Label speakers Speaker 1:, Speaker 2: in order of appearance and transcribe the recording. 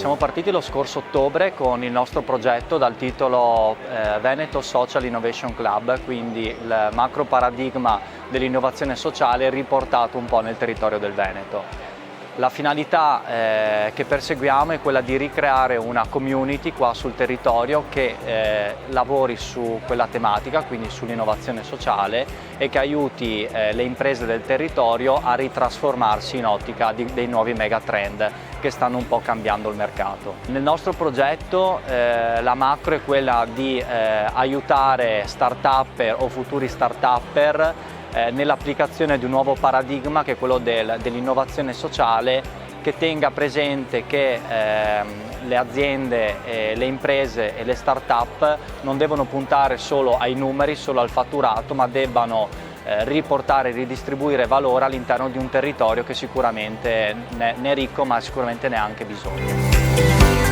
Speaker 1: Siamo partiti lo scorso ottobre con il nostro progetto dal titolo Veneto Social Innovation Club, quindi il macro paradigma dell'innovazione sociale riportato un po' nel territorio del Veneto. La finalità che perseguiamo è quella di ricreare una community qua sul territorio che lavori su quella tematica, quindi sull'innovazione sociale, e che aiuti le imprese del territorio a ritrasformarsi in ottica dei nuovi megatrend che stanno un po' cambiando il mercato. Nel nostro progetto la macro è quella di aiutare start-upper o futuri start-upper nell'applicazione di un nuovo paradigma che è quello dell'innovazione sociale, che tenga presente che le aziende, le imprese e le start-up non devono puntare solo ai numeri, solo al fatturato, ma debbano riportare e ridistribuire valore all'interno di un territorio che sicuramente ne è ricco, ma sicuramente ne ha anche bisogno.